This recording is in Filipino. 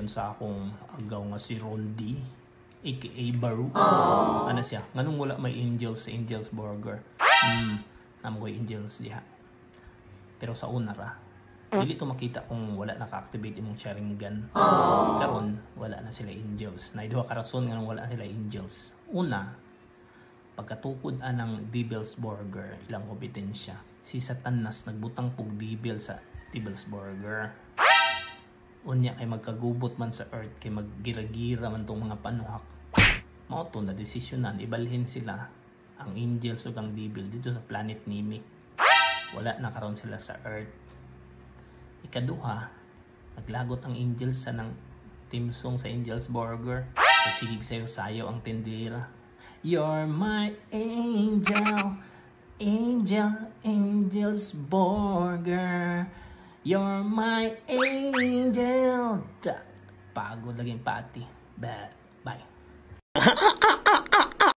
dayon sa akong agaw nga si Rondi aka Baru. Ano siya? Nganong wala may Angels sa Angels Burger? Namoy Angels diha. Pero sa una ra, dili to makita kung wala naka-activate imong Sharingan. Karon wala na sila Angels. Na duha ka rason nganong wala sila Angels. Una, pagkatukod anang Devil's Burger, ilang kompetensya. Si Satanas nagbutang pug Devil sa Devil's Burger. Unya kay magkagubot man sa Earth, kay maggira-gira man tong mga panuhak. Mao to na desisyonan ibalhin sila ang Angels ug ang Devil dito sa planet Namek. Wala na karon sila sa Earth. Ikaduha, naglagot ang Angels sa nang team song sa Angels Burger. Sigig sayo ang tindera. You're my angel, angel, Angels Burger. You're my angel. Pagod laging pati. Bye.